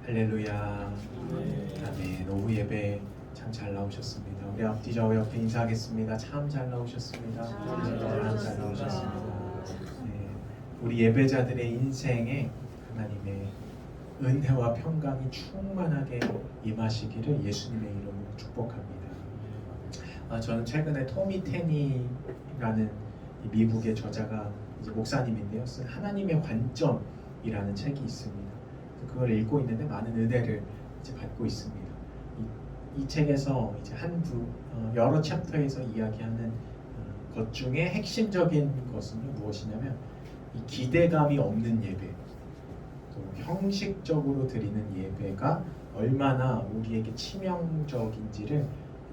할렐루야. 아멘. 오후 예배 참 잘 나오셨습니다. 우리 앞뒤 저 옆에 인사하겠습니다. 참 잘 나오셨습니다. 참 잘 나오셨습니다. 네. 우리 예배자들의 인생에 하나님의 은혜와 평강이 충만하게 임하시기를 예수님의 이름으로 축복합니다. 저는 최근에 토미 테니라는 이 미국의 저자가 이제 목사님인데요, 쓴 하나님의 관점이라는 책이 있습니다. 그걸 읽고 있는데 많은 은혜를 이제 받고 있습니다. 이 책에서 이제 여러 챕터에서 이야기하는 것 중에 핵심적인 것은 무엇이냐면 이 기대감이 없는 예배, 또 형식적으로 드리는 예배가 얼마나 우리에게 치명적인지를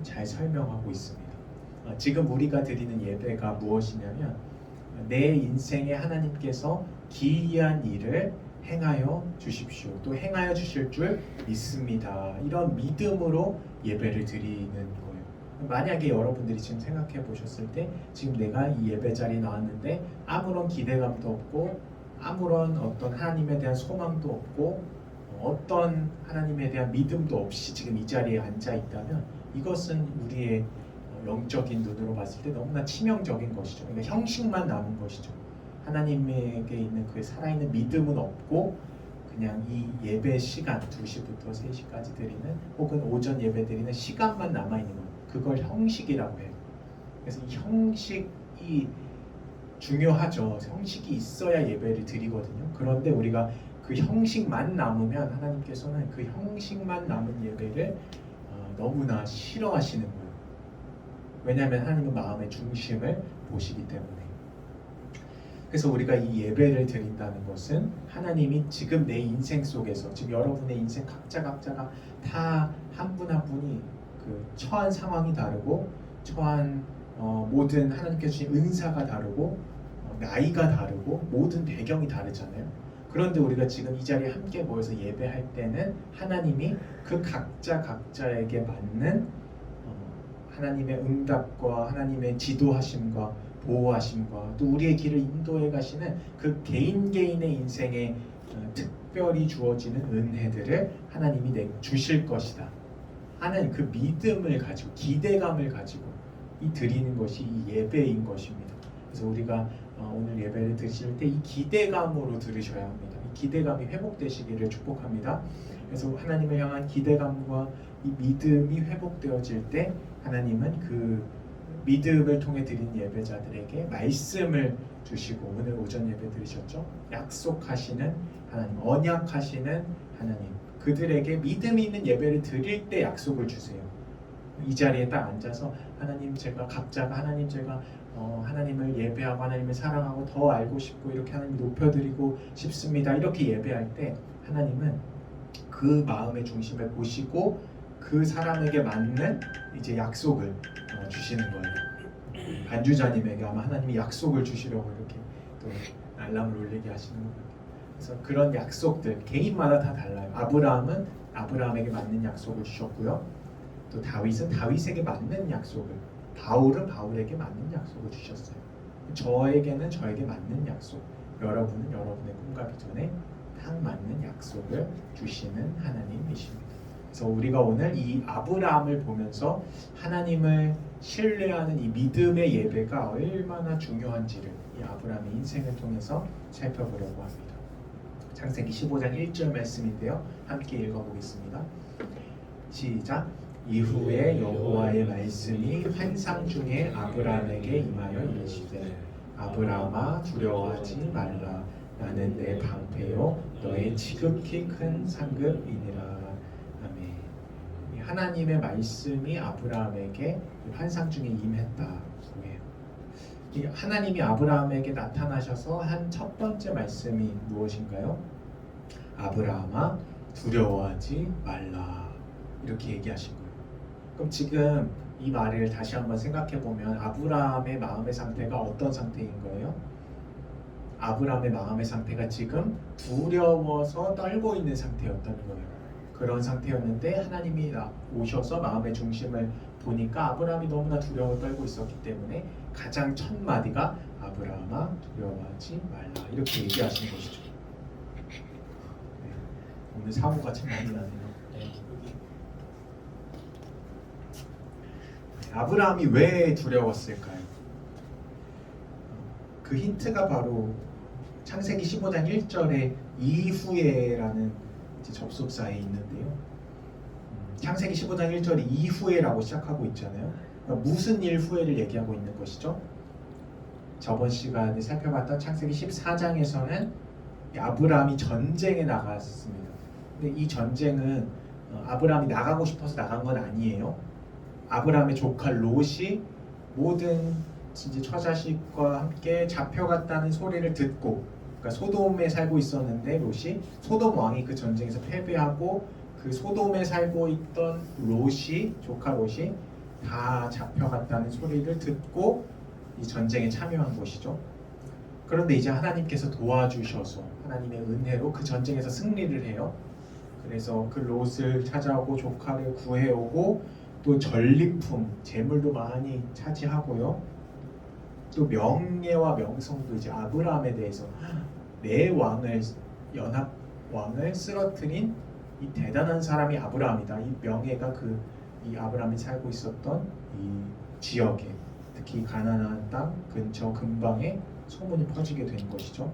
잘 설명하고 있습니다. 지금 우리가 드리는 예배가 무엇이냐면 내 인생에 하나님께서 기이한 일을 행하여 주십시오. 또 행하여 주실 줄 믿습니다. 이런 믿음으로 예배를 드리는 거예요. 만약에 여러분들이 지금 생각해 보셨을 때 지금 내가 이 예배 자리에 나왔는데 아무런 기대감도 없고 아무런 어떤 하나님에 대한 소망도 없고 어떤 하나님에 대한 믿음도 없이 지금 이 자리에 앉아 있다면 이것은 우리의 영적인 눈으로 봤을 때 너무나 치명적인 것이죠. 그러니까 형식만 남은 것이죠. 하나님에게 있는 그 살아있는 믿음은 없고 그냥 이 예배 시간 2시부터 3시까지 드리는 혹은 오전 예배 드리는 시간만 남아있는 거예요. 그걸 형식이라고 해요. 그래서 이 형식이 중요하죠. 형식이 있어야 예배를 드리거든요. 그런데 우리가 그 형식만 남으면 하나님께서는 그 형식만 남은 예배를 너무나 싫어하시는 거예요. 왜냐하면 하나님은 마음의 중심을 보시기 때문에. 그래서 우리가 이 예배를 드린다는 것은 하나님이 지금 내 인생 속에서 지금 여러분의 인생 각자가 다 한 분 한 분이 그 처한 상황이 다르고 처한 모든 하나님께서 주신 은사가 다르고 나이가 다르고 모든 배경이 다르잖아요. 그런데 우리가 지금 이 자리에 함께 모여서 예배할 때는 하나님이 그 각자에게 맞는 하나님의 응답과 하나님의 지도하심과 보호하심과 또 우리의 길을 인도해 가시는 그 개인의 인생에 특별히 주어지는 은혜들을 하나님이 주실 것이다 하는 그 믿음을 가지고 기대감을 가지고 이 드리는 것이 이 예배인 것입니다. 그래서 우리가 오늘 예배를 드실 때 이 기대감으로 들으셔야 합니다. 이 기대감이 회복되시기를 축복합니다. 그래서 하나님을 향한 기대감과 이 믿음이 회복되어질 때 하나님은 그 믿음을 통해 드린 예배자들에게 말씀을 주시고 오늘 오전 예배 드리셨죠? 약속하시는 하나님, 언약하시는 하나님, 그들에게 믿음이 있는 예배를 드릴 때 약속을 주세요. 이 자리에 딱 앉아서 하나님 제가 각자가 하나님 제가 하나님을 예배하고 하나님을 사랑하고 더 알고 싶고 이렇게 하나님 높여드리고 싶습니다. 이렇게 예배할 때 하나님은 그 마음의 중심을 보시고 그 사람에게 맞는 이제 약속을 주시는 거예요. 반주자님에게 아마 하나님이 약속을 주시려고 이렇게 또 알람을 울리게 하시는 거예요. 그래서 그런 약속들 개인마다 다 달라요. 아브라함은 아브라함에게 맞는 약속을 주셨고요. 또 다윗은 다윗에게 맞는 약속을, 바울은 바울에게 맞는 약속을 주셨어요. 저에게는 저에게 맞는 약속, 여러분은 여러분의 꿈과 비전에 딱 맞는 약속을 주시는 하나님이십니다. 그래서 우리가 오늘 이 아브라함을 보면서 하나님을 신뢰하는 이 믿음의 예배가 얼마나 중요한지를 이 아브라함의 인생을 통해서 살펴보려고 합니다. 창세기 15장 1절 말씀인데요. 함께 읽어보겠습니다. 시작. 이후에 여호와의 말씀이 환상 중에 아브라함에게 임하여 이르시되 아브라함아 두려워하지 말라. 나는 내 방패요 너의 지극히 큰 상급이니라. 하나님의 말씀이 아브라함에게 환상 중에 임했다고 해요. 하나님이 아브라함에게 나타나셔서 한 첫 번째 말씀이 무엇인가요? 아브라함아 두려워하지 말라 이렇게 얘기하신 거예요. 그럼 지금 이 말을 다시 한번 생각해 보면 아브라함의 마음의 상태가 어떤 상태인 거예요? 아브라함의 마음의 상태가 지금 두려워서 떨고 있는 상태였던 거예요. 그런 상태였는데 하나님이 오셔서 마음의 중심을 보니까 아브라함이 너무나 두려워 떨고 있었기 때문에 가장 첫 마디가 아브라함아 두려워하지 말라 이렇게 얘기하신 것이죠. 오늘 사고가 참 많이 나네요. 네. 아브라함이 왜 두려웠을까요? 그 힌트가 바로 창세기 15장 1절에 이후에라는 이제 접속사에 있는데요. 창세기 15장 1절이 이후에라고 시작하고 있잖아요. 그러니까 무슨 일 후에를 얘기하고 있는 것이죠? 저번 시간에 살펴봤던 창세기 14장에서는 아브라함이 전쟁에 나갔습니다. 근데 이 전쟁은 아브라함이 나가고 싶어서 나간 건 아니에요. 아브라함의 조카 롯이 모든 이제 처자식과 함께 잡혀갔다는 소리를 듣고, 그러니까 소돔에 살고 있었는데 롯이, 소돔 왕이 그 전쟁에서 패배하고 그 소돔에 살고 있던 롯이, 조카 롯이 다 잡혀갔다는 소리를 듣고 이 전쟁에 참여한 것이죠. 그런데 이제 하나님께서 도와주셔서 하나님의 은혜로 그 전쟁에서 승리를 해요. 그래서 그 롯을 찾아오고 조카를 구해오고 또 전리품, 재물도 많이 차지하고요. 또 명예와 명성도 이제 아브라함에 대해서 내 왕을, 연합 왕을 쓰러뜨린 이 대단한 사람이 아브라함이다. 이 명예가 이 아브라함이 살고 있었던 이 지역에, 특히 가나안 땅 근처 근방에 소문이 퍼지게 된 것이죠.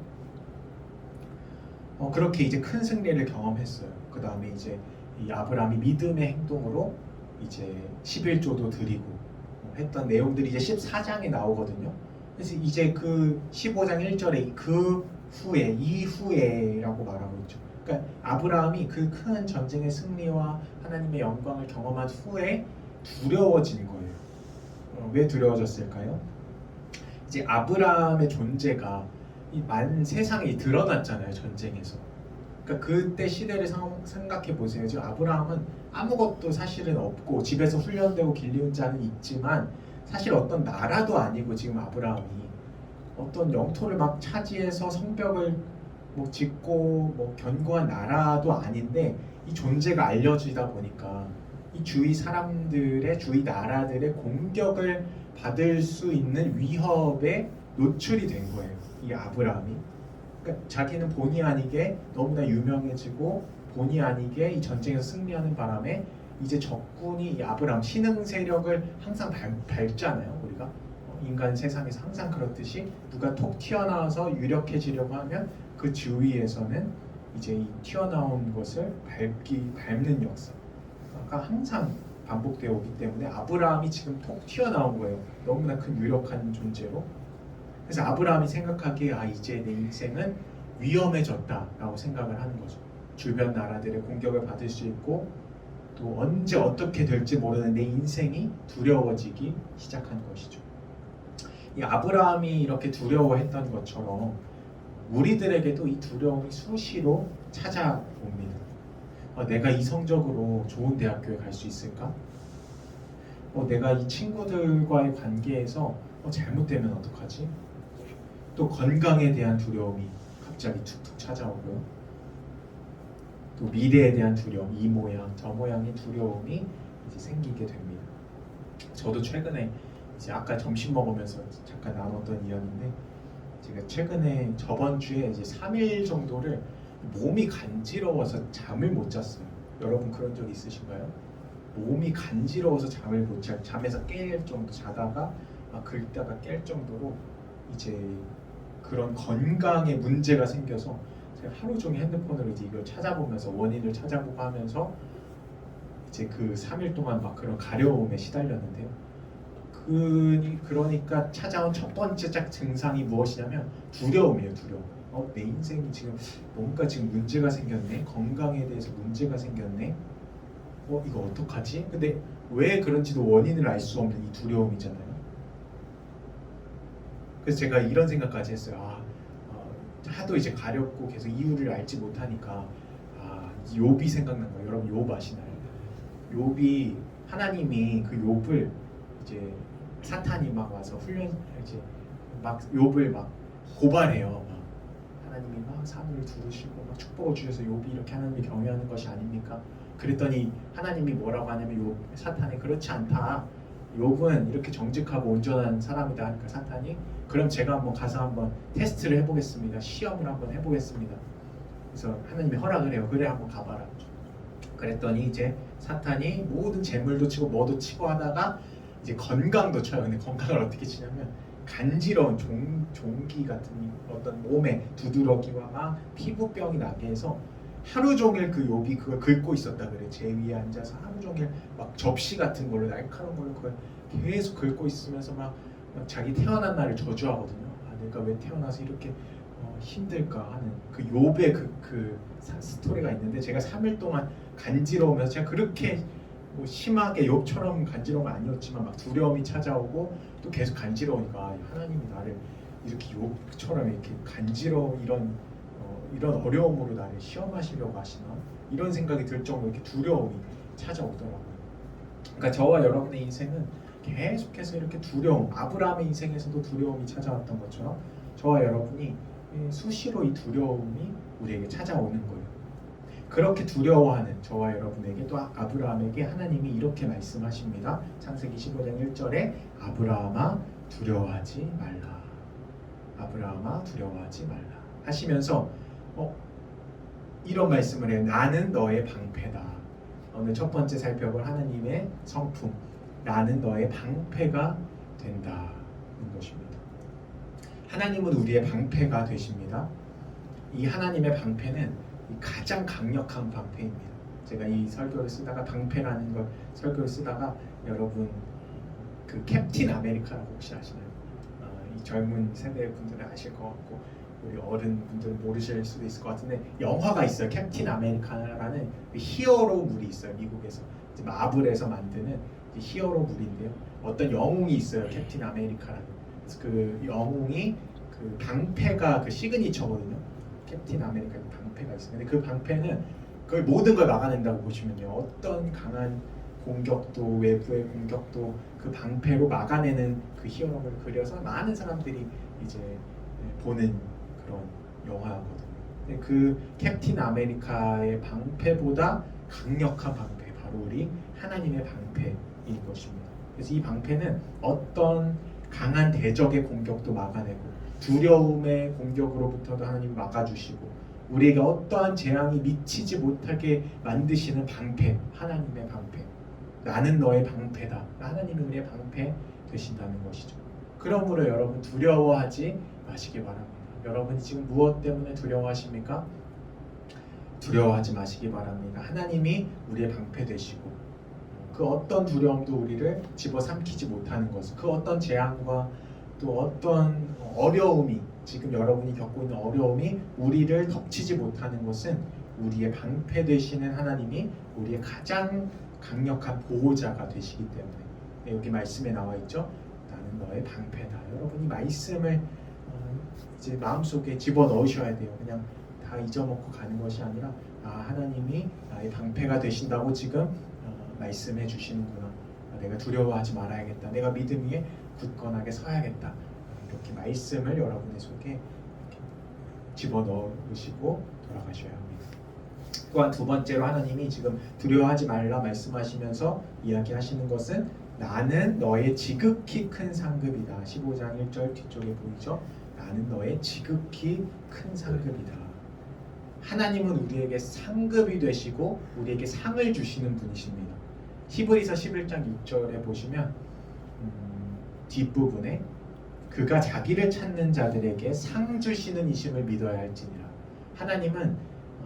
그렇게 이제 큰 승리를 경험했어요. 그 다음에 이제 이 아브라함이 믿음의 행동으로 이제 11조도 드리고 했던 내용들이 이제 14장에 나오거든요. 그래서 이제 그 15장 1절에 그 후에, 이후에라고 말하고 있죠. 그러니까 아브라함이 그 큰 전쟁의 승리와 하나님의 영광을 경험한 후에 두려워진 거예요. 왜 두려워졌을까요? 이제 아브라함의 존재가 만 세상에 드러났잖아요, 전쟁에서. 그러니까 그때 시대를 생각해 보세요. 지금 아브라함은 아무것도 사실은 없고 집에서 훈련되고 길리운 자는 있지만 사실 어떤 나라도 아니고, 지금 아브라함이 어떤 영토를 막 차지해서 성벽을 뭐 짓고 뭐 견고한 나라도 아닌데 이 존재가 알려지다 보니까 이 주위 사람들의, 주위 나라들의 공격을 받을 수 있는 위협에 노출이 된 거예요, 이 아브라함이. 그러니까 자기는 본의 아니게 너무나 유명해지고 본의 아니게 이 전쟁에서 승리하는 바람에 이제 적군이 이 아브라함, 신흥 세력을 항상 밟잖아요. 우리가 인간 세상에서 항상 그렇듯이 누가 톡 튀어나와서 유력해지려고 하면 그 주위에서는 이제 이 튀어나온 것을 밟는 역사가 항상 반복되어 오기 때문에 아브라함이 지금 톡 튀어나온 거예요. 너무나 큰 유력한 존재로. 그래서 아브라함이 생각하기에 이제 내 인생은 위험해졌다라고 생각을 하는 거죠. 주변 나라들의 공격을 받을 수 있고 또 언제 어떻게 될지 모르는 내 인생이 두려워지기 시작한 것이죠. 이 아브라함이 이렇게 두려워했던 것처럼 우리들에게도 이 두려움이 수시로 찾아옵니다. 내가 이성적으로 좋은 대학교에 갈 수 있을까? 내가 이 친구들과의 관계에서 잘못되면 어떡하지? 또 건강에 대한 두려움이 갑자기 툭툭 찾아오고요. 또 미래에 대한 두려움, 이 모양, 저 모양의 두려움이 이제 생기게 됩니다. 저도 최근에 이제 아까 점심 먹으면서 잠깐 나눴던 이야기인데, 제가 최근에 저번 주에 이제 3일 정도를 몸이 간지러워서 잠을 못 잤어요. 여러분 그런 적 있으신가요? 몸이 간지러워서 잠을 못 자, 잠에서 깰 정도, 자다가 막 긁다가 깰 정도로 이제 그런 건강에 문제가 생겨서 제가 하루 종일 핸드폰으로 이제 이걸 찾아보면서 원인을 찾아보고 하면서 이제 그 3일 동안 막 그런 가려움에 시달렸는데요. 그러니까 찾아온 첫 번째 증상이 무엇이냐면 두려움이에요. 두려움. 내 인생이 지금 뭔가 지금 문제가 생겼네. 건강에 대해서 문제가 생겼네. 이거 어떡하지? 근데 왜 그런지도 원인을 알 수 없는 이 두려움이잖아요. 그래서 제가 이런 생각까지 했어요. 하도 이제 가렵고 계속 이유를 알지 못하니까 욥이 생각난 거예요. 여러분 욥 아시나요? 욥이, 하나님이 그 욥을 이제 사탄이 막 와서 이제 막 욥을 막 고발해요. 하나님이 막 산을 두르시고 막 축복을 주셔서 욥이 이렇게 하나님을 경외하는 것이 아닙니까? 그랬더니 하나님이 뭐라고 하냐면 사탄이 그렇지 않다. 욥은 이렇게 정직하고 온전한 사람이다 하니까 사탄이 그럼 제가 한번 가서 한번 테스트를 해보겠습니다. 시험을 한번 해보겠습니다. 그래서 하나님이 허락을 해요. 그래 한번 가봐라. 그랬더니 이제 사탄이 모든 재물도 치고 뭐도 치고 하다가 이제 건강도 쳐요. 근데 건강을 어떻게 치냐면 간지러운 종기 같은 어떤 몸에 두드러기와 막 피부병이 나게 해서 하루 종일 그 욥이 그걸 긁고 있었다 그래. 제 위에 앉아서 하루 종일 막 접시 같은 걸로 날카로운 걸로 그걸 계속 긁고 있으면서 막 자기 태어난 날을 저주하거든요. 아, 내가 왜 태어나서 이렇게 힘들까 하는 그 욥의 그 스토리가 있는데, 제가 3일 동안 간지러우면서 제가 그렇게 뭐 심하게 욥처럼 간지러운 건 아니었지만 막 두려움이 찾아오고 또 계속 간지러우니까 하나님이 나를 이렇게 욥처럼 이렇게 간지러운 이런 어려움으로 나를 시험하시려고 하시나, 이런 생각이 들 정도로 이렇게 두려움이 찾아오더라고요. 그러니까 저와 여러분의 인생은 계속해서 이렇게 두려움, 아브라함의 인생에서도 두려움이 찾아왔던 것처럼 저와 여러분이 수시로 이 두려움이 우리에게 찾아오는 거예요. 그렇게 두려워하는 저와 여러분에게 또 아브라함에게 하나님이 이렇게 말씀하십니다. 창세기 15장 1절에 아브라함아 두려워하지 말라. 아브라함아 두려워하지 말라 하시면서 이런 말씀을 해요. 나는 너의 방패다. 오늘 첫 번째 살펴볼 하나님의 성품, 나는 너의 방패가 된다는 것입니다. 하나님은 우리의 방패가 되십니다. 이 하나님의 방패는 가장 강력한 방패입니다. 제가 이 설교를 쓰다가 방패라는 걸 설교를 쓰다가 여러분 그 캡틴 아메리카라고 혹시 아시나요? 이 젊은 세대 분들은 아실 것 같고 우리 어른분들은 모르실 수도 있을 것 같은데, 영화가 있어요. 캡틴 아메리카라는 히어로물이 있어요. 미국에서 마블에서 만드는 히어로물인데요. 어떤 영웅이 있어요. 캡틴 아메리카라는. 그래서 그 영웅이 그 방패가 그 시그니처거든요. 캡틴 아메리카 방패가 있어요. 근데 그 방패는 거의 모든 걸 막아낸다고 보시면 돼요. 어떤 강한 공격도 외부의 공격도 그 방패로 막아내는 그 히어로를 그려서 많은 사람들이 이제 보는 그런 영화거든요. 근데 그 캡틴 아메리카의 방패보다 강력한 방패, 바로 우리 하나님의 방패인 것입니다. 그래서 이 방패는 어떤 강한 대적의 공격도 막아내고 두려움의 공격으로부터도 하나님 막아주시고 우리에게 어떠한 재앙이 미치지 못하게 만드시는 방패, 하나님의 방패. 나는 너의 방패다. 하나님이 우리의 방패 되신다는 것이죠. 그러므로 여러분 두려워하지 마시기 바랍니다. 여러분이 지금 무엇 때문에 두려워하십니까? 두려워하지 마시기 바랍니다. 하나님이 우리의 방패 되시고 그 어떤 두려움도 우리를 집어삼키지 못하는 것을, 그 어떤 재앙과 또 어떤 어려움이, 지금 여러분이 겪고 있는 어려움이 우리를 덮치지 못하는 것은 우리의 방패 되시는 하나님이 우리의 가장 강력한 보호자가 되시기 때문에. 여기 말씀에 나와 있죠. 나는 너의 방패다. 여러분이 말씀을 이제 마음속에 집어넣으셔야 돼요. 그냥 다 잊어먹고 가는 것이 아니라 하나님이 나의 방패가 되신다고 지금 말씀해 주시는구나. 내가 두려워하지 말아야겠다. 내가 믿음 위에 굳건하게 서야겠다. 이렇게 말씀을 여러분의 속에 이렇게 집어넣으시고 돌아가셔야 합니다. 또한 두 번째로 하나님이 지금 두려워하지 말라 말씀하시면서 이야기하시는 것은 나는 너의 지극히 큰 상급이다. 15장 1절 뒤쪽에 보이죠? 나는 너의 지극히 큰 상급이다. 하나님은 우리에게 상급이 되시고 우리에게 상을 주시는 분이십니다. 히브리서 11장 6절에 보시면 뒷부분에 그가 자기를 찾는 자들에게 상 주시는 이심을 믿어야 할지니라. 하나님은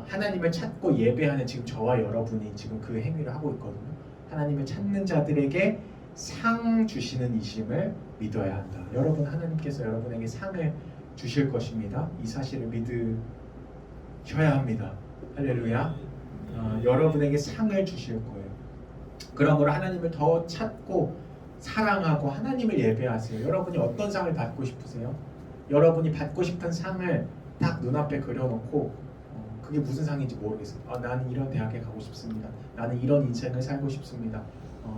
하나님을 찾고 예배하는 지금 저와 여러분이 지금 그 행위를 하고 있거든요. 하나님을 찾는 자들에게 상 주시는 이심을 믿어야 한다. 여러분, 하나님께서 여러분에게 상을 주실 것입니다. 이 사실을 믿으셔야 합니다. 할렐루야. 여러분에게 상을 주실 거예요. 그러므로 하나님을 더 찾고 사랑하고 하나님을 예배하세요. 여러분이 어떤 상을 받고 싶으세요? 여러분이 받고 싶은 상을 딱 눈앞에 그려놓고 그게 무슨 상인지 모르겠어요. 나는 이런 대학에 가고 싶습니다. 나는 이런 인생을 살고 싶습니다.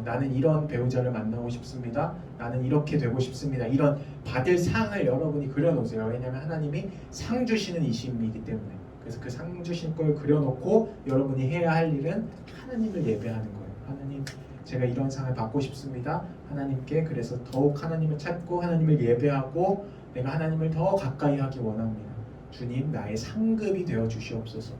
나는 이런 배우자를 만나고 싶습니다. 나는 이렇게 되고 싶습니다. 이런 받을 상을 여러분이 그려놓으세요. 왜냐하면 하나님이 상 주시는 이심이기 때문에. 그래서 그 상 주신 걸 그려놓고 여러분이 해야 할 일은 하나님을 예배하는 거예요. 하나님, 제가 이런 상을 받고 싶습니다. 하나님께 그래서 더욱 하나님을 찾고 하나님을 예배하고 내가 하나님을 더 가까이 하기 원합니다. 주님 나의 상급이 되어 주시옵소서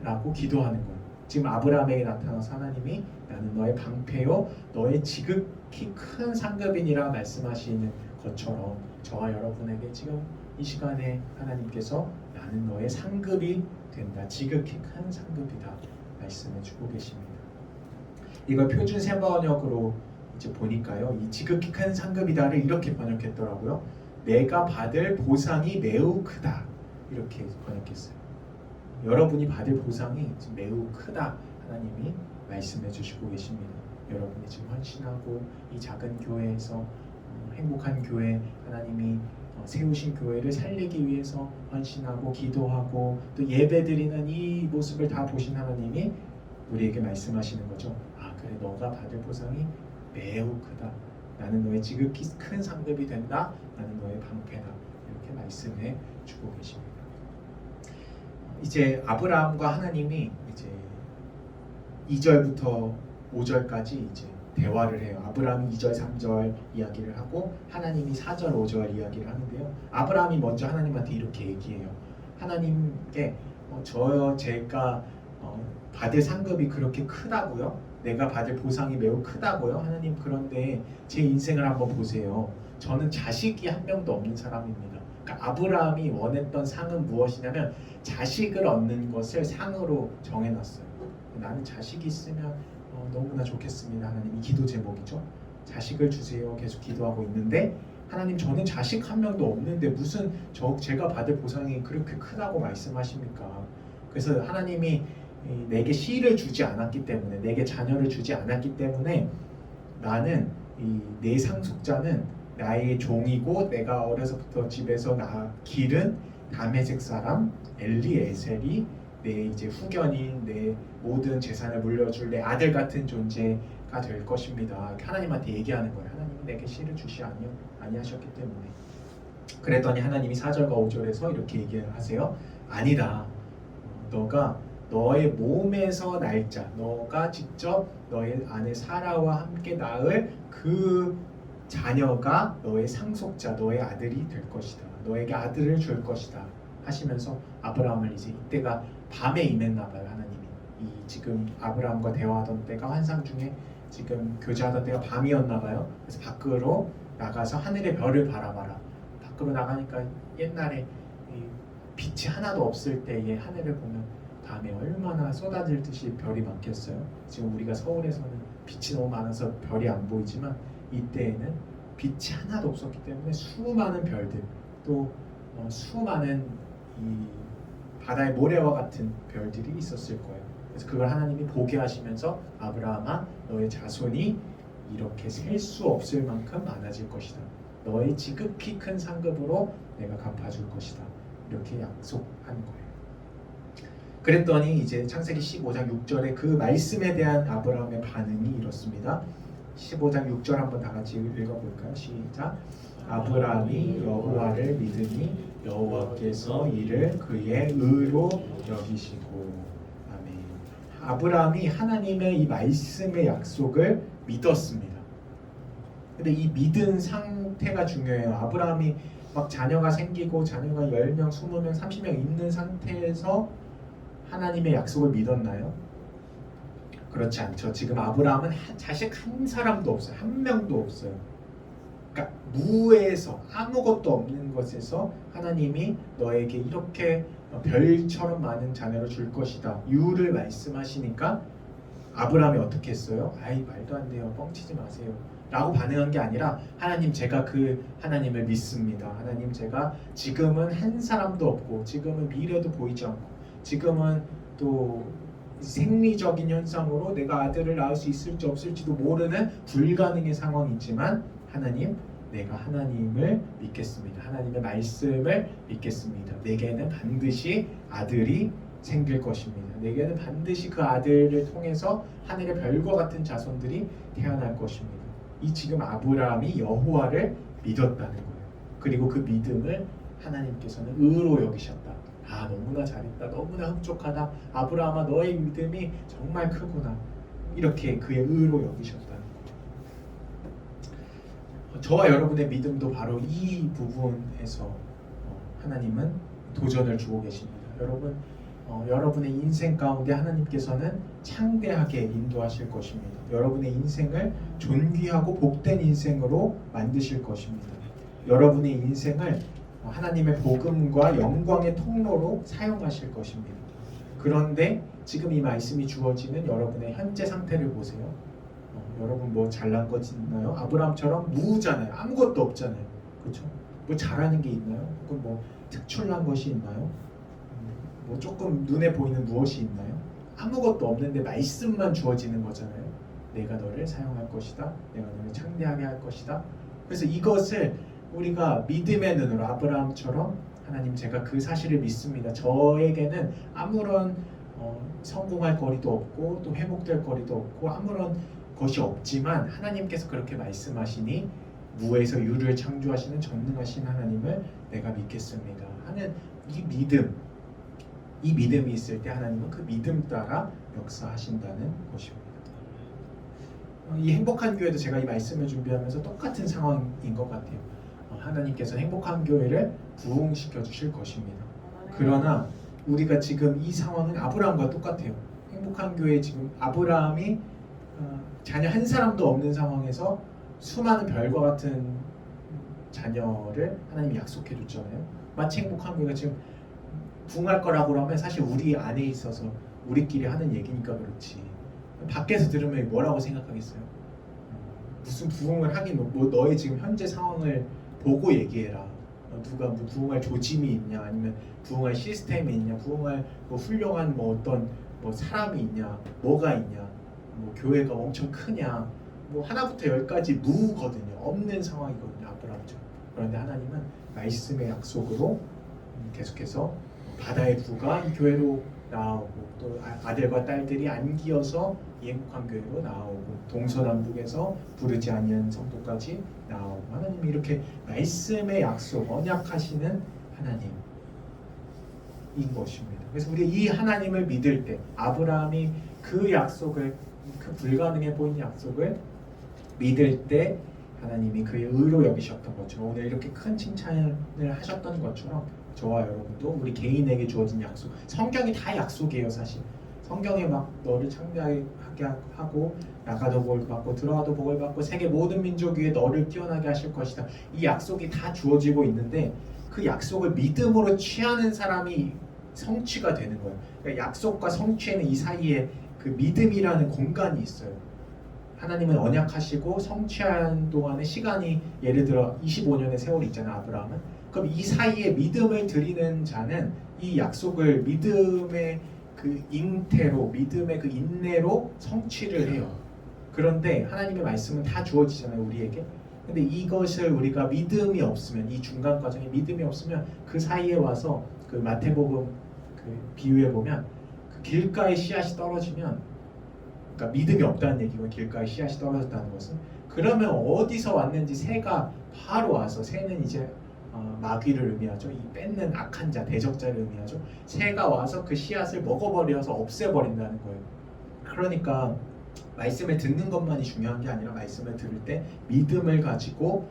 라고 기도하는 거예요. 지금 아브라함에게 나타나서 하나님이 나는 너의 방패요 너의 지극히 큰 상급이니라 말씀하시는 것처럼 저와 여러분에게 지금 이 시간에 하나님께서 나는 너의 상급이 된다. 지극히 큰 상급이다. 말씀해 주고 계십니다. 이걸 표준 세번역으로 이제 보니까요. 이 지극히 큰 상급이다를 이렇게 번역했더라고요. 내가 받을 보상이 매우 크다. 이렇게 번역했어요. 여러분이 받을 보상이 지금 매우 크다. 하나님이 말씀해 주시고 계십니다. 여러분이 지금 헌신하고 이 작은 교회에서 행복한 교회 하나님이 세우신 교회를 살리기 위해서 헌신하고 기도하고 또 예배드리는 이 모습을 다 보신 하나님이 우리에게 말씀하시는 거죠. 아 그래 너가 받을 보상이 매우 크다. 나는 너의 지극히 큰 상급이 된다. 나는 너의 방패다. 이렇게 말씀해 주고 계십니다. 이제 아브라함과 하나님이 이제 2절부터 5절까지 이제 대화를 해요. 아브라함이 2절, 3절 이야기를 하고 하나님이 4절, 5절 이야기를 하는데요. 아브라함이 먼저 하나님한테 이렇게 얘기해요. 하나님께 제가 받을 상급이 그렇게 크다고요? 내가 받을 보상이 매우 크다고요? 하나님 그런데 제 인생을 한번 보세요. 저는 자식이 한 명도 없는 사람입니다. 그러니까 아브라함이 원했던 상은 무엇이냐면 자식을 얻는 것을 상으로 정해놨어요. 나는 자식이 있으면 너무나 좋겠습니다. 하나님 이 기도 제목이죠. 자식을 주세요. 계속 기도하고 있는데 하나님 저는 자식 한 명도 없는데 무슨 제가 받을 보상이 그렇게 크다고 말씀하십니까? 그래서 하나님이 내게 씨를 주지 않았기 때문에 내게 자녀를 주지 않았기 때문에 나는 내 상속자는 나의 종이고 내가 어려서부터 집에서 기른 다메섹 사람 엘리에셀이 내 이제 후견인 내 모든 재산을 물려줄 내 아들 같은 존재가 될 것입니다. 하나님한테 얘기하는 거예요. 하나님은 내게 씨를 주시 아니하셨기 때문에. 그랬더니 하나님이 4절과 5절에서 이렇게 얘기하세요. 아니다. 너가 너의 몸에서 날 자, 너가 직접 너의 아내 사라와 함께 낳을 그 자녀가 너의 상속자, 너의 아들이 될 것이다. 너에게 아들을 줄 것이다. 하시면서 아브라함을 이제 이때가 밤에 임했나 봐요. 하나님이 지금 아브라함과 대화하던 때가 환상 중에 지금 교제하던 때가 밤이었나 봐요. 그래서 밖으로 나가서 하늘의 별을 바라봐라. 밖으로 나가니까 옛날에 빛이 하나도 없을 때의 하늘을 보면 밤에 얼마나 쏟아질듯이 별이 많겠어요. 지금 우리가 서울에서는 빛이 너무 많아서 별이 안 보이지만 이때에는 빛이 하나도 없었기 때문에 수많은 별들 또 수많은 이 바다의 모래와 같은 별들이 있었을 거예요. 그래서 그걸 하나님이 보게 하시면서 아브라함아 너의 자손이 이렇게 셀 수 없을 만큼 많아질 것이다. 너의 지극히 큰 상급으로 내가 갚아줄 것이다. 이렇게 약속한 거예요. 그랬더니 이제 창세기 15장 6절에 그 말씀에 대한 아브라함의 반응이 이렇습니다. 15장 6절 한번 다 같이 읽어볼까요? 시작. 아브라함이 여호와를 믿으니 여호와께서 이를 그의 의로 여기시고. 아멘. 아브라함이 하나님의 이 말씀의 약속을 믿었습니다. 근데 이 믿은 상태가 중요해요. 아브라함이 막 자녀가 생기고 자녀가 10명, 20명, 30명 있는 상태에서 하나님의 약속을 믿었나요? 그렇지 않죠. 지금 아브라함은 자식 한 사람도 없어요. 한 명도 없어요. 그러니까 무에서 아무것도 없는 것에서 하나님이 너에게 이렇게 별처럼 많은 자녀를 줄 것이다. 이유를 말씀하시니까 아브라함이 어떻게 했어요? 아이 말도 안 돼요. 뻥치지 마세요. 라고 반응한 게 아니라 하나님 제가 그 하나님을 믿습니다. 하나님 제가 지금은 한 사람도 없고 지금은 미래도 보이지 않고 지금은 또 생리적인 현상으로 내가 아들을 낳을 수 있을지 없을지도 모르는 불가능의 상황이지만 하나님 내가 하나님을 믿겠습니다. 하나님의 말씀을 믿겠습니다. 내게는 반드시 아들이 생길 것입니다. 내게는 반드시 그 아들을 통해서 하늘의 별과 같은 자손들이 태어날 것입니다. 이 지금 아브라함이 여호와를 믿었다는 거예요. 그리고 그 믿음을 하나님께서는 의로 여기셨다. 아 너무나 잘했다. 너무나 흡족하다. 아브라함아 너의 믿음이 정말 크구나. 이렇게 그의 의로 여기셨다는 거예요. 저와 여러분의 믿음도 바로 이 부분에서 하나님은 도전을 주고 계십니다. 여러분, 여러분의 인생 가운데 하나님께서는 창대하게 인도하실 것입니다. 여러분의 인생을 존귀하고 복된 인생으로 만드실 것입니다. 여러분의 인생을 하나님의 복음과 영광의 통로로 사용하실 것입니다. 그런데 지금 이 말씀이 주어지는 여러분의 현재 상태를 보세요. 여러분 뭐 잘난 것 있나요? 아브라함처럼 무잖아요. 아무것도 없잖아요. 그렇죠? 뭐 잘하는 게 있나요? 혹은 뭐 특출난 것이 있나요? 뭐 조금 눈에 보이는 무엇이 있나요? 아무것도 없는데 말씀만 주어지는 거잖아요. 내가 너를 사용할 것이다. 내가 너를 창대하게 할 것이다. 그래서 이것을 우리가 믿음의 눈으로 아브라함처럼 하나님 제가 그 사실을 믿습니다. 저에게는 아무런 성공할 거리도 없고 또 회복될 거리도 없고 아무런 것이 없지만 하나님께서 그렇게 말씀하시니 무에서 유를 창조하시는 전능하신 하나님을 내가 믿겠습니다 하는 이 믿음이 있을 때 하나님은 그 믿음 따라 역사하신다는 것입니다. 이 행복한 교회도 제가 이 말씀을 준비하면서 똑같은 상황인 것 같아요. 하나님께서 행복한 교회를 부흥시켜 주실 것입니다. 그러나 우리가 지금 이 상황은 아브라함과 똑같아요. 행복한 교회 지금 아브라함이 자녀 한 사람도 없는 상황에서 수많은 별과 같은 자녀를 하나님이 약속해 줬잖아요. 마치 행복한 교회가 지금 부흥할 거라고 하면 사실 우리 안에 있어서 우리끼리 하는 얘기니까 그렇지. 밖에서 들으면 뭐라고 생각하겠어요? 무슨 부흥을 하긴 뭐 너의 지금 현재 상황을 보고 얘기해라. 누가 뭐 부흥할 조짐이 있냐, 아니면 부흥할 시스템이 있냐, 부흥할 뭐 훌륭한 뭐 어떤 뭐 사람이 있냐, 뭐가 있냐, 뭐 교회가 엄청 크냐, 뭐 하나부터 열까지 무거든요. 없는 상황이거든요. 아브라함처럼. 그런데 하나님은 말씀의 약속으로 계속해서 바다의 부가 이 교회로 나오고 또 아들과 딸들이 안기어서 이 행복한 교회로 나오고 동서남북에서 부르지 아니한 성도까지 나오고 하나님이 이렇게 말씀의 약속 언약하시는 하나님인 것입니다. 그래서 우리 이 하나님을 믿을 때 아브라함이 그 약속을 그 불가능해 보이는 약속을 믿을 때 하나님이 그의 의로 여기셨던 것처럼 오늘 이렇게 큰 칭찬을 하셨던 것처럼 저와 여러분도 우리 개인에게 주어진 약속, 성경이 다 약속이에요. 사실 성경에 막 너를 창대하게 하고 나가도 복을 받고 들어가도 복을 받고 세계 모든 민족 위에 너를 뛰어나게 하실 것이다. 이 약속이 다 주어지고 있는데 그 약속을 믿음으로 취하는 사람이 성취가 되는 거예요. 그러니까 약속과 성취에는 이 사이에 그 믿음이라는 공간이 있어요. 하나님은 언약하시고 성취하는 동안의 시간이 예를 들어 25년의 세월이 있잖아요. 아브라함은. 그럼 이 사이에 믿음을 드리는 자는 이 약속을 믿음의 그 잉태로, 믿음의 그 인내로 성취를 해요. 그런데 하나님의 말씀은 다 주어지잖아요, 우리에게. 근데 이것을 우리가 믿음이 없으면, 이 중간 과정에 믿음이 없으면 그 사이에 와서 그 마태복음 그 비유에 보면 그 길가에 씨앗이 떨어지면, 그러니까 믿음이 없다는 얘기고 길가에 씨앗이 떨어졌다는 것은, 그러면 어디서 왔는지 새가 바로 와서, 새는 이제 마귀를 의미하죠. 이 뺏는 악한 자, 대적자를 의미하죠. 새가 와서 그 씨앗을 먹어버려서 없애버린다는 거예요. 그러니까 말씀을 듣는 것만이 중요한 게 아니라 말씀을 들을 때 믿음을 가지고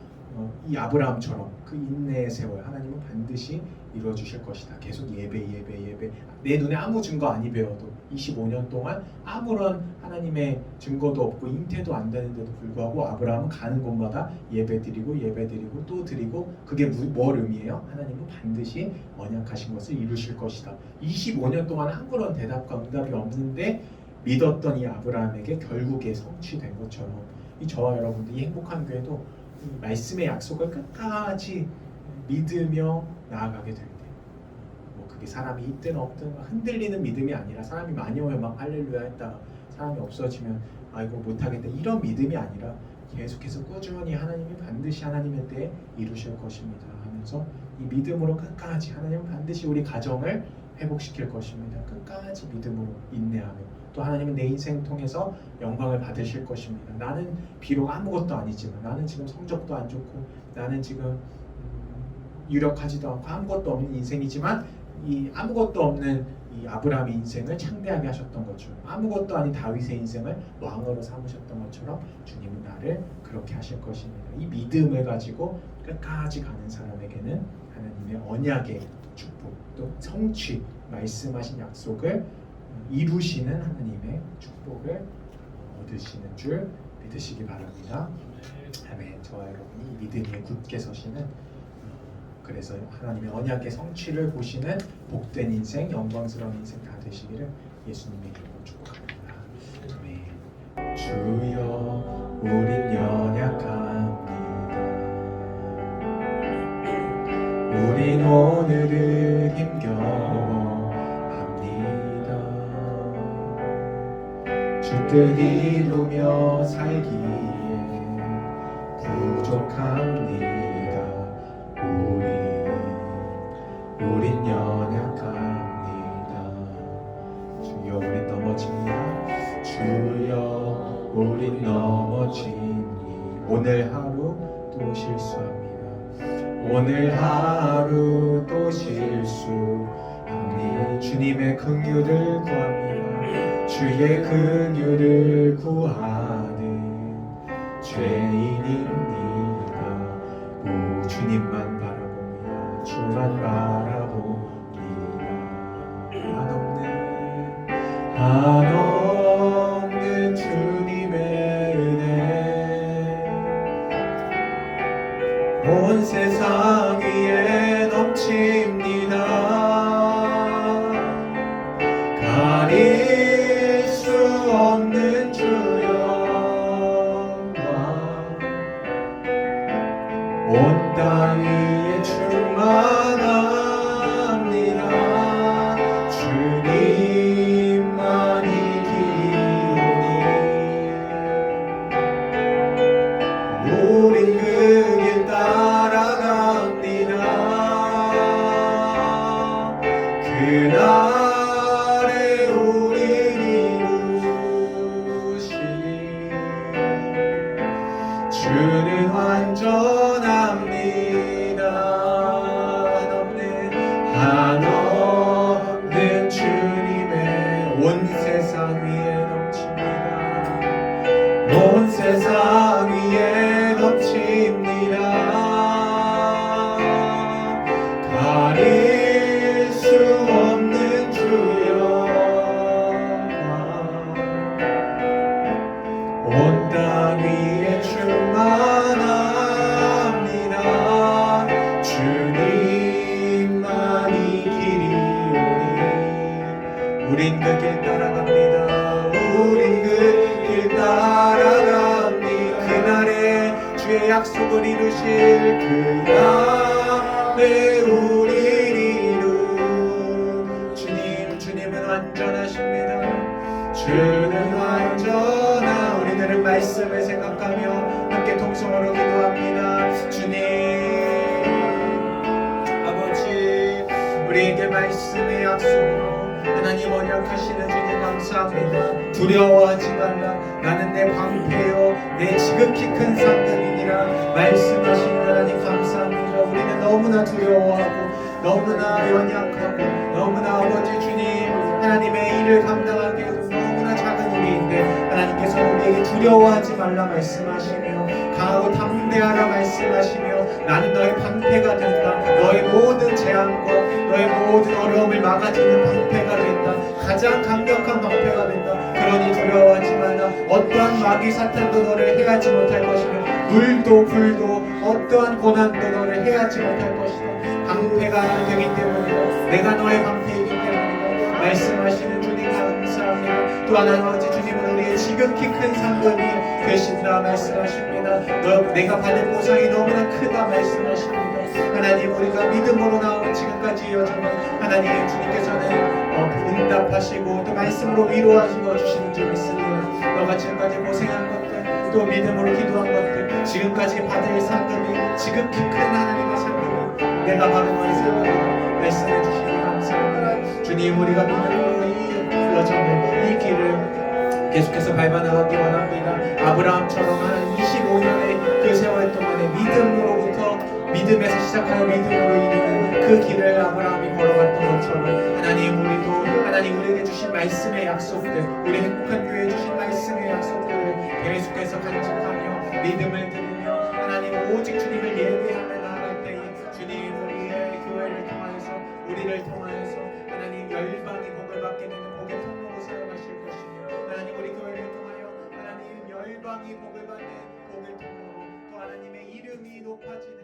이 아브라함처럼 그 인내의 세월 하나님은 반드시 이루어 주실 것이다. 계속 예배 내 눈에 아무 증거 아니 배워도 25년 동안 아무런 하나님의 증거도 없고 잉태도 안 되는데도 불구하고 아브라함은 가는 곳마다 예배 드리고 또 드리고, 그게 뭘 의미해요? 하나님은 반드시 언약하신 것을 이루실 것이다. 25년 동안 아무런 대답과 응답이 없는데 믿었던 이 아브라함에게 결국에 성취된 것처럼 이 저와 여러분들 이 행복한 교회도 이 말씀의 약속을 끝까지 믿으며 나아가게 될 때, 뭐 그게 사람이 있든 없든 흔들리는 믿음이 아니라 사람이 많이 오면 막 할렐루야 했다가 사람이 없어지면 아이고 못하겠다 이런 믿음이 아니라 계속해서 꾸준히 하나님이 반드시 하나님의 때에 이루실 것입니다 하면서 이 믿음으로 끝까지 하나님은 반드시 우리 가정을 회복시킬 것입니다. 끝까지 믿음으로 인내하며 또 하나님은 내 인생 통해서 영광을 받으실 것입니다. 나는 비록 아무것도 아니지만, 나는 지금 성적도 안 좋고, 나는 지금 유력하지도 않고 아무것도 없는 인생이지만 이 아무것도 없는 이 아브라함의 인생을 창대하게 하셨던 것처럼 아무것도 아닌 다윗의 인생을 왕으로 삼으셨던 것처럼 주님은 나를 그렇게 하실 것입니다. 이 믿음을 가지고 끝까지 가는 사람에게는 하나님의 언약의 축복 또 성취 말씀하신 약속을 이루시는 하나님의 축복을 얻으시는 줄 믿으시기 바랍니다. 아멘. 저와 여러분이 믿음 위에 굳게 서시는 그래서 하나님의 언약의 성취를 보시는 복된 인생, 영광스러운 인생 다 되시기를 예수님의 이름으로 축복합니다. 아멘. 주여 우린 연약합니다. 우린 오늘을 힘겨워합니다. 주 뜻 이루며 살기에 부족합니다. 우린 연약합니다. 주여 우린 넘어집니다. 주여 우린 넘어지니 오늘 하루 또 실수합니다. 오늘 하루 또 실수합니다. 주님의 긍휼을 구합니다. 주의 긍휼을 구하는 죄인입니다. 오 주님만 바라봅니다. 주만 바라봅니다. 한없는 주님의 은혜 온 세상 위에 넘칩니다. 가릴 수 없는 주여 온 땅 위에 충만합니다. 주님만이 길이오니 우린 그 길 따라갑니다. 그날에 우린 이루시 주는 완전합니다. 한없는 주님의 온 세상 위에 넘칩니다. 온 세상 위에 넘칩니다. 가릴 수 없는 주여 온 땅 위에 충만합니다. 주님만이 길이오니 우린 그 길 따라갑니다. 우린 그 길 따라갑니다. 그날에 주의 약속을 이루실 그날에 우린 이루 주님은 완전하십니다. 주는 완전한 우리들은 말씀을 생각하며 함께 통성으로 기도합니다. 주님 아버지 우리에게 말씀의 약속으로 하나님 언약하시는 주님 감사합니다. 두려워하지 말라. 나는 내 방패요 내 지극히 큰 상급이니라 말씀하신 하나님 감사합니다. 우리는 너무나 두려워하고 너무나 연약하고 너무나 아버지 주님 하나님의 일을 감당하기에도 너무나 작은 우리인데 하나님께서 우리에게 두려워하지 말라 말씀하시며 강하고 담대하라 말씀하시며 나는 너의 방패가 된다. 너의 모든 재앙과 너의 모든 어려움을 막아주는 방패가 된다. 가장 강력한 방패가 된다. 그러니 두려워하지 말라. 어떠한 마귀 사탄도 너를 해하지 못할 것이며 물도 불도 어떠한 고난도 너를 해하지 못할 것이다. 방패가 되기 때문이다. 내가 너의 방패이기 때문이다. 말씀하시는 주님 감사합니다. 또한 아버지 주님은 우리의 지극히 큰 상급이 되신다 말씀하십니다. 내가 받은 보상이 너무나 크다 말씀하십니다. 하나님 우리가 믿음으로 나온 지금까지 여정을 하나님 주님께서는 응답하시고 또 말씀으로 위로하시고 주시는 줄 믿습니다. 너가 지금까지 고생한 것들 또 믿음으로 기도한 것들 지금까지 받을 상급이 지극히 큰 하나님의 상급이 내가 바로 너의 상급이다 말씀해 주시니 감사합니다. 주님 우리가 믿음으로 이 여정을 이 길을 계속해서 밟아나가기 원합니다. 아브라함처럼 한 25년의 그 세월 동안에 믿음으로부터 믿음에서 시작하여 믿음으로 이르는 그 길을 아브라함이 걸어갔던 것처럼 하나님 우리도 하나님 우리에게 주신 말씀의 약속들 우리 행복한 교회에 주신 말씀의 약속들을 계속해서 간직하며 믿음을 들으며 하나님 오직 주님을 예배하며 나아갈 때에 주님 우리의 교회를 통하여서 우리를 통하여서 하나님 열방이 복을 받게 되는 복의 통로로 사용하실 것이며 하나님 우리 교회를 통하여 하나님 열방이 복을 받는 복의 통로로 또 하나님의 이름이 높아지는